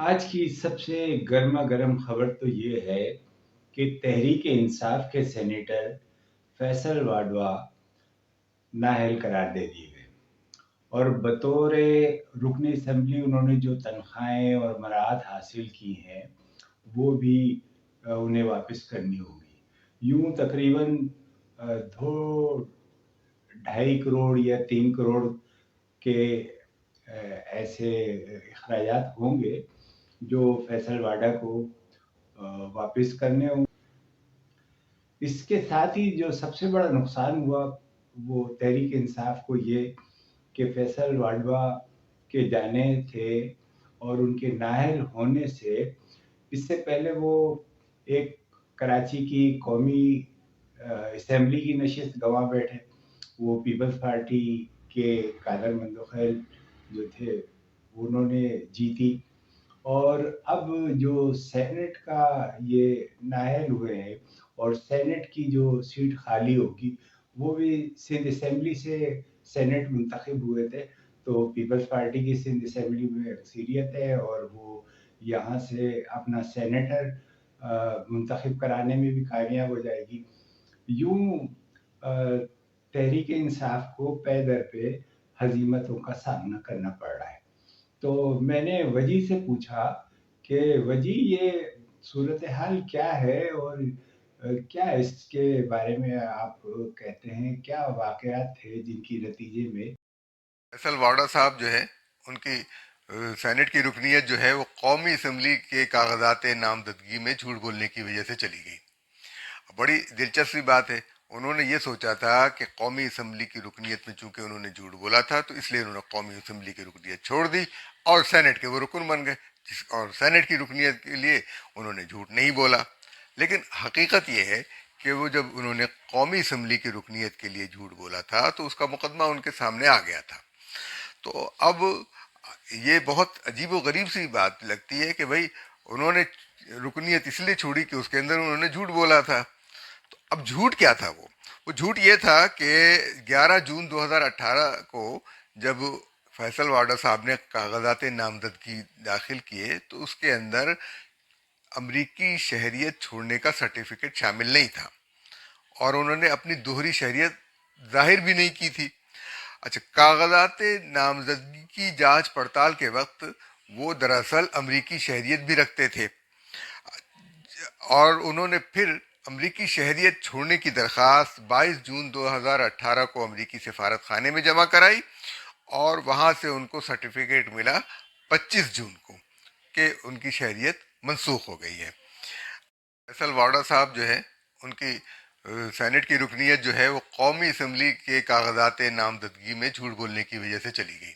آج کی سب سے گرما گرم خبر تو یہ ہے کہ تحریک انصاف کے سینیٹر فیصل واڈوا نااہل قرار دے دیے گئے اور بطور رکن اسمبلی انہوں نے جو تنخواہیں اور مراعات حاصل کی ہیں وہ بھی انہیں واپس کرنی ہوگی۔ یوں تقریباً 2.5 کروڑ یا 3 کروڑ کے ایسے اخراجات ہوں گے جو فیصل واڈا کو واپس کرنے ہوں۔ اس کے ساتھ ہی جو سب سے بڑا نقصان ہوا وہ تحریک انصاف کو یہ کہ فیصل واڈوا کے جانے تھے اور ان کے نااہل ہونے سے اس سے پہلے وہ ایک کراچی کی قومی اسمبلی کی نشست گنوا بیٹھے۔ وہ پیپلز پارٹی کے قادر مندوخیل جو تھے انہوں نے جیتی، اور اب جو سینٹ کا یہ نااہل ہوئے ہیں اور سینٹ کی جو سیٹ خالی ہوگی وہ بھی سندھ اسمبلی سے سینٹ منتخب ہوئے تھے، تو پیپلز پارٹی کی سندھ اسمبلی میں اکثریت ہے اور وہ یہاں سے اپنا سینیٹر منتخب کرانے میں بھی کامیاب ہو جائے گی۔ یوں تحریک انصاف کو پے در پہ ہزیمتوں کا سامنا کرنا پڑ رہا ہے۔ تو میں نے وجی سے پوچھا کہ وجی یہ صورتحال کیا ہے اور کیا اس کے بارے میں آپ کہتے ہیں، کیا واقعات تھے جن کی نتیجے میں فیصل واڈا صاحب جو ہے ان کی سینٹ کی رکنیت جو ہے وہ قومی اسمبلی کے کاغذات نامزدگی میں جھوٹ بولنے کی وجہ سے چلی گئی۔ بڑی دلچسپی بات ہے، انہوں نے یہ سوچا تھا کہ قومی اسمبلی کی رکنیت میں چونکہ انہوں نے جھوٹ بولا تھا تو اس لیے انہوں نے قومی اسمبلی کی رکنیت چھوڑ دی اور سینٹ کے وہ رکن بن گئے، اور سینٹ کی رکنیت کے لیے انہوں نے جھوٹ نہیں بولا۔ لیکن حقیقت یہ ہے کہ وہ جب انہوں نے قومی اسمبلی کی رکنیت کے لیے جھوٹ بولا تھا تو اس کا مقدمہ ان کے سامنے آ گیا تھا۔ تو اب یہ بہت عجیب و غریب سی بات لگتی ہے کہ بھائی انہوں نے رکنیت اس لیے چھوڑی کہ اس کے اندر انہوں نے جھوٹ بولا تھا۔ تو اب جھوٹ کیا تھا؟ وہ جھوٹ یہ تھا کہ 11 جون 2018 کو جب فیصل واڈا صاحب نے کاغذات نامزدگی داخل کیے تو اس کے اندر امریکی شہریت چھوڑنے کا سرٹیفکیٹ شامل نہیں تھا، اور انہوں نے اپنی دوہری شہریت ظاہر بھی نہیں کی تھی۔ اچھا، کاغذات نامزدگی کی جانچ پڑتال کے وقت وہ دراصل امریکی شہریت بھی رکھتے تھے، اور انہوں نے پھر امریکی شہریت چھوڑنے کی درخواست 22 جون 2018 کو امریکی سفارت خانے میں جمع کرائی، اور وہاں سے ان کو سرٹیفکیٹ ملا 25 جون کو کہ ان کی شہریت منسوخ ہو گئی ہے۔ فیصل واڈا صاحب جو ہے ان کی سینٹ کی رکنیت جو ہے وہ قومی اسمبلی کے کاغذات نامزدگی میں جھوٹ بولنے کی وجہ سے چلی گئی۔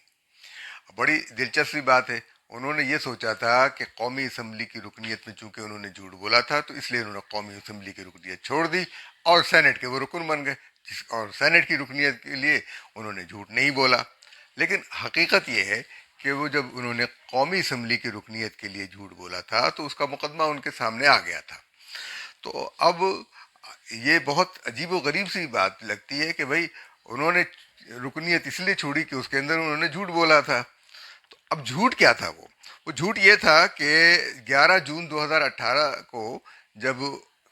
بڑی دلچسپی بات ہے، انہوں نے یہ سوچا تھا کہ قومی اسمبلی کی رکنیت میں چونکہ انہوں نے جھوٹ بولا تھا تو اس لیے انہوں نے قومی اسمبلی کی رکنیت چھوڑ دی اور سینٹ کے وہ رکن بن گئے، اور سینٹ کی رکنیت کے لیے انہوں نے جھوٹ نہیں بولا۔ لیکن حقیقت یہ ہے کہ وہ جب انہوں نے قومی اسمبلی کی رکنیت کے لیے جھوٹ بولا تھا تو اس کا مقدمہ ان کے سامنے آ گیا تھا۔ تو اب یہ بہت عجیب و غریب سی بات لگتی ہے کہ بھائی انہوں نے رکنیت اس لیے چھوڑی کہ اس کے اندر انہوں نے جھوٹ بولا تھا۔ تو اب جھوٹ کیا تھا؟ وہ جھوٹ یہ تھا کہ 11 جون 2018 کو جب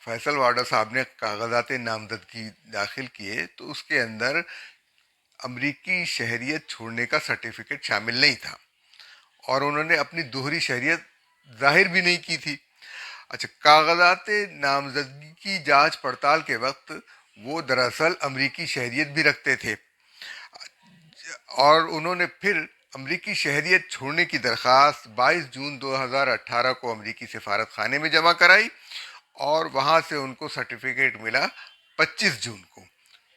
فیصل واڈا صاحب نے کاغذات نامزدگی داخل کیے تو اس کے اندر امریکی شہریت چھوڑنے کا سرٹیفکیٹ شامل نہیں تھا، اور انہوں نے اپنی دوہری شہریت ظاہر بھی نہیں کی تھی۔ اچھا، کاغذات نامزدگی کی جانچ پڑتال کے وقت وہ دراصل امریکی شہریت بھی رکھتے تھے، اور انہوں نے پھر امریکی شہریت چھوڑنے کی درخواست 22 جون 2018 کو امریکی سفارت خانے میں جمع کرائی، اور وہاں سے ان کو سرٹیفکیٹ ملا 25 جون کو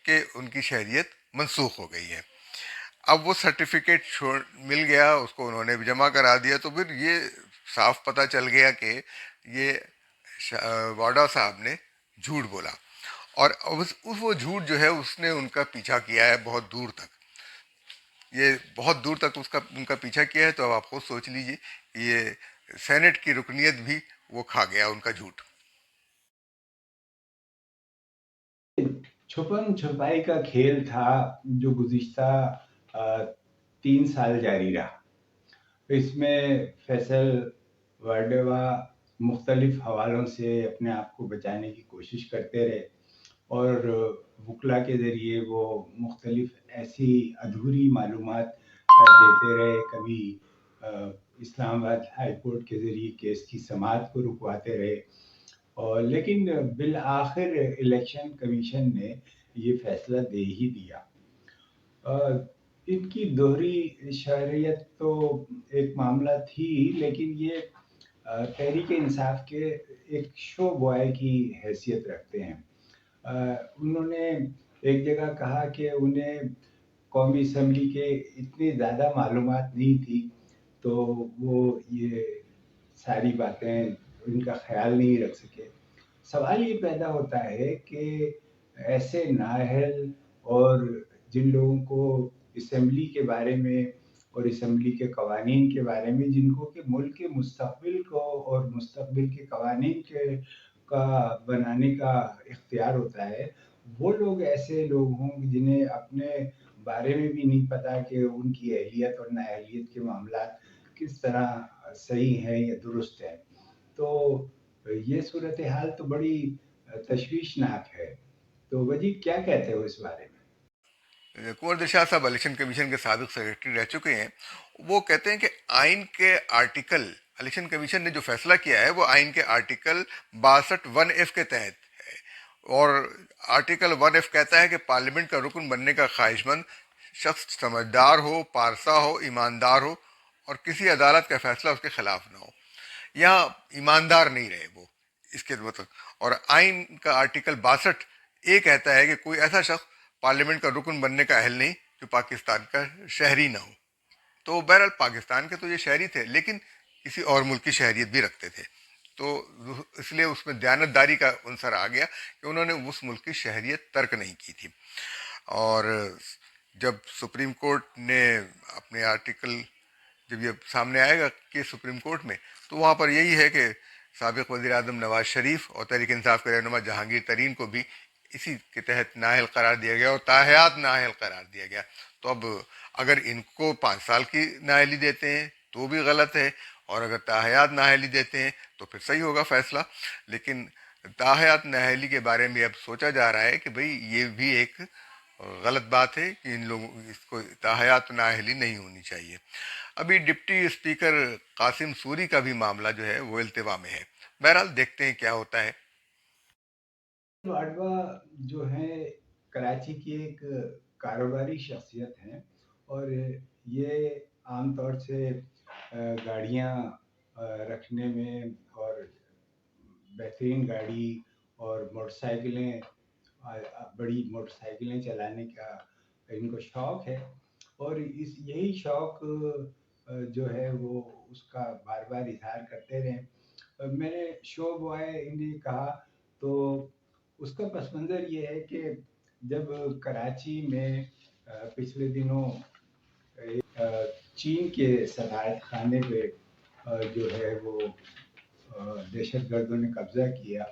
کہ ان کی شہریت منسوخ ہو گئی ہے۔ اب وہ سرٹیفکیٹ مل گیا، اس کو انہوں نے جمع کرا دیا، تو پھر یہ صاف پتہ چل گیا کہ یہ واڈا صاحب نے جھوٹ بولا، اور وہ جھوٹ جو ہے اس نے ان کا پیچھا کیا ہے بہت دور تک، یہ بہت دور تک ان کا پیچھا کیا ہے۔ تو اب آپ خود سوچ لیجئے کہ یہ سینٹ کی رکنیت بھی وہ کھا گیا ان کا جھوٹ۔ چھپن چھپائی کا کھیل تھا جو گزشتہ 3 سال جاری رہا۔ اس میں فیصل واڈوا مختلف حوالوں سے اپنے آپ کو بچانے کی کوشش کرتے رہے اور وکلا کے ذریعے وہ مختلف ایسی ادھوری معلومات دیتے رہے. کبھی اسلام آباد ہائی کورٹ کے ذریعے کیس کی سماعت کو رکواتے رہے، اور لیکن بالآخر الیکشن کمیشن نے یہ فیصلہ دے ہی دیا. ان کی دوہری شہریت تو ایک معاملہ تھی، لیکن یہ تحریک انصاف کے ایک شو بوائے کی حیثیت رکھتے ہیں. انہوں نے ایک جگہ کہا کہ انہیں قومی اسمبلی کے اتنی زیادہ معلومات نہیں تھی تو وہ یہ ساری باتیں ان کا خیال نہیں رکھ سکے. سوال یہ پیدا ہوتا ہے کہ ایسے نااہل اور جن لوگوں کو اسمبلی کے بارے میں اور اسمبلی کے قوانین کے بارے میں، جن کو کہ ملک کے مستقبل کو اور مستقبل کے قوانین کا بنانے کا اختیار ہوتا ہے، وہ لوگ ایسے لوگ ہوں جنہیں اپنے بارے میں بھی نہیں پتا کہ ان کی اہلیت اور نااہلیت کے معاملات کس طرح صحیح ہیں یا درست ہیں. تو یہ صورتحال تو بڑی تشویشناک ہے. تو وجی کیا کہتے ہو اس بارے میں؟ کنور دشاہ صاحب الیکشن کمیشن کے سابق سیکرٹری رہ چکے ہیں. وہ کہتے ہیں کہ آئین کے آرٹیکل، الیکشن کمیشن نے جو فیصلہ کیا ہے وہ آئین کے آرٹیکل 62(1)(f) کے تحت ہے، اور آرٹیکل 1(f) کہتا ہے کہ پارلیمنٹ کا رکن بننے کا خواہش مند شخص سمجھدار ہو، پارسا ہو، ایماندار ہو اور کسی عدالت کا فیصلہ اس کے خلاف نہ ہو. یہاں ایماندار نہیں رہے وہ، اس کے مطلب. اور آئین کا آرٹیکل 62(a) کہتا ہے کہ کوئی ایسا شخص پارلیمنٹ کا رکن بننے کا اہل نہیں جو پاکستان کا شہری نہ ہو. تو بہرحال پاکستان کے تو یہ شہری تھے، لیکن کسی اور ملک کی شہریت بھی رکھتے تھے، تو اس لیے اس میں دیانتداری کا عنصر آ گیا کہ انہوں نے اس ملک کی شہریت ترک نہیں کی تھی. اور جب سپریم کورٹ نے اپنے آرٹیکل، جب یہ سامنے آئے گا کہ سپریم کورٹ میں، تو وہاں پر یہی ہے کہ سابق وزیر اعظم نواز شریف اور تحریک انصاف کے رہنما جہانگیر ترین کو بھی اسی کے تحت نااہل قرار دیا گیا اور تاحیات نااہل قرار دیا گیا. تو اب اگر ان کو 5 سال کی نااہلی دیتے ہیں تو بھی غلط ہے، اور اگر تاحیات نااہلی دیتے ہیں تو پھر صحیح ہوگا فیصلہ. لیکن تاحیات نااہلی کے بارے میں اب سوچا جا رہا ہے کہ بھئی یہ بھی ایک غلط بات ہے کہ ان لوگوں اس کو تاحیات نااہلی نہیں ہونی چاہیے. ابھی ڈپٹی اسپیکر قاسم سوری کا بھی معاملہ جو ہے وہ التوا میں ہے. بہرحال دیکھتے ہیں کیا ہوتا ہے. واڈوا جو ہے کراچی کی ایک کاروباری شخصیت ہیں، اور یہ عام طور سے گاڑیاں رکھنے میں اور بہترین گاڑی اور موٹر سائیکلیں، بڑی موٹر سائیکلیں چلانے کا ان کو شوق ہے، اور یہی شوق جو ہے وہ اس کا بار بار اظہار کرتے رہے. میں نے شو بوائے انہیں کہا تو اس کا پس منظر یہ ہے کہ جب کراچی میں پچھلے دنوں چین کے سفارت خانے پہ جو ہے وہ دہشت گردوں نے قبضہ کیا،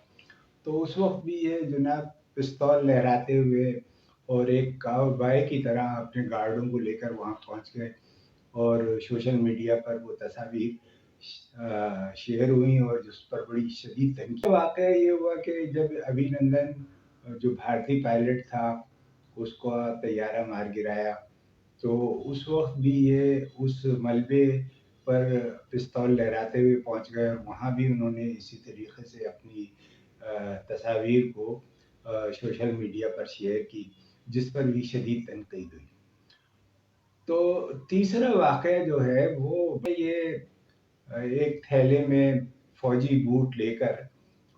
تو اس وقت بھی یہ جناب پستول لہراتے ہوئے اور ایک کاؤ بائے کی طرح اپنے گارڈوں کو لے کر وہاں پہنچ گئے، اور سوشل میڈیا پر وہ تصاویر شیئر ہوئی اور جس پر بڑی شدید تنقید. واقعہ یہ ہوا کہ جب ابھی نندن جو بھارتی پائلٹ تھا اس کو طیارہ مار گرایا، تو اس وقت بھی یہ اس ملبے پر پستول لہراتے ہوئے پہنچ گئے، اور وہاں بھی انہوں نے اسی طریقے سے اپنی تصاویر کو سوشل میڈیا پر شیئر کی، جس پر بھی شدید تنقید ہوئی. تو تیسرا واقعہ جو ہے وہ یہ ایک تھیلے میں فوجی بوٹ لے کر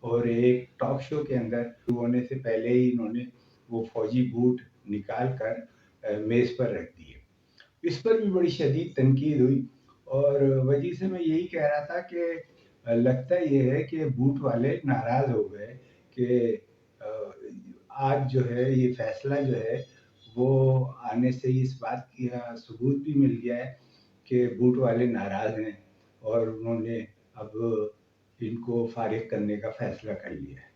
اور ایک ٹاک شو کے اندر ہونے سے پہلے ہی انہوں نے وہ فوجی بوٹ نکال کر میز پر رکھ دیے. اس پر بھی بڑی شدید تنقید ہوئی، اور وجہ سے میں یہی کہہ رہا تھا کہ لگتا یہ ہے کہ بوٹ والے ناراض ہو گئے کہ آج جو ہے یہ فیصلہ جو ہے وہ آنے سے ہی اس بات کی ثبوت بھی مل گیا ہے کہ بوٹ والے ناراض ہیں، اور انہوں نے اب ان کو فارغ کرنے کا فیصلہ کر لیا ہے.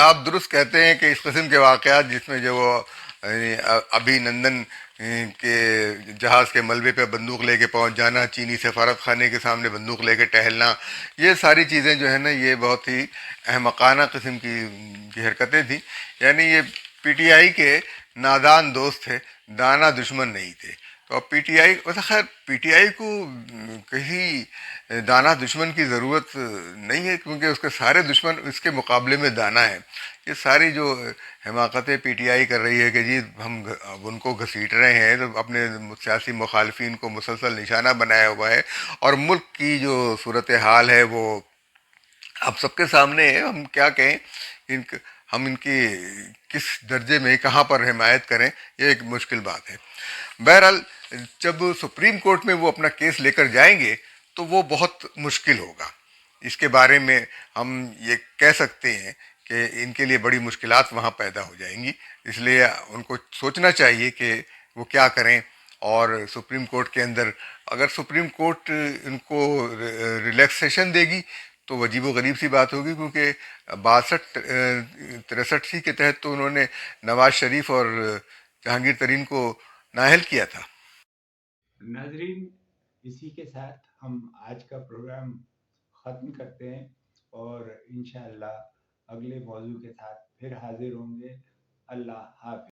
آپ درست کہتے ہیں کہ اس قسم کے واقعات جس میں جو وہ ابھی نندن کے جہاز کے ملبے پہ بندوق لے کے پہنچ جانا، چینی سفارت خانے کے سامنے بندوق لے کے ٹہلنا، یہ ساری چیزیں جو ہے نا یہ بہت ہی احمقانہ قسم کی حرکتیں تھیں. یعنی یہ پی ٹی آئی کے نادان دوست تھے، دانا دشمن نہیں تھے. تو اب پی ٹی آئی ویسے خیر پی ٹی آئی کو کسی دانا دشمن کی ضرورت نہیں ہے، کیونکہ اس کے سارے دشمن اس کے مقابلے میں دانا ہے. یہ ساری جو حماقتیں پی ٹی آئی کر رہی ہے کہ جی ہم اب ان کو گھسیٹ رہے ہیں، تو اپنے سیاسی مخالفین کو مسلسل نشانہ بنایا ہوا ہے، اور ملک کی جو صورتحال ہے وہ اب سب کے سامنے ہے. ہم کیا کہیں ہم ان کی کس درجے میں کہاں پر حمایت کریں، یہ ایک مشکل بات ہے. بہرحال جب سپریم کورٹ میں وہ اپنا کیس لے کر جائیں گے تو وہ بہت مشکل ہوگا. اس کے بارے میں ہم یہ کہہ سکتے ہیں کہ ان کے لیے بڑی مشکلات وہاں پیدا ہو جائیں گی. اس لیے ان کو سوچنا چاہیے کہ وہ کیا کریں. اور سپریم کورٹ کے اندر اگر سپریم کورٹ ان کو ریلیکسیشن دے گی تو عجیب و غریب سی بات ہوگی، کیونکہ 63 کے تحت تو انہوں نے نواز شریف اور جہانگیر ترین کو نااہل کیا تھا. ناظرین، اسی کے ساتھ ہم آج کا پروگرام ختم کرتے ہیں اور انشاءاللہ اگلے موضوع کے ساتھ پھر حاضر ہوں گے. اللہ حافظ.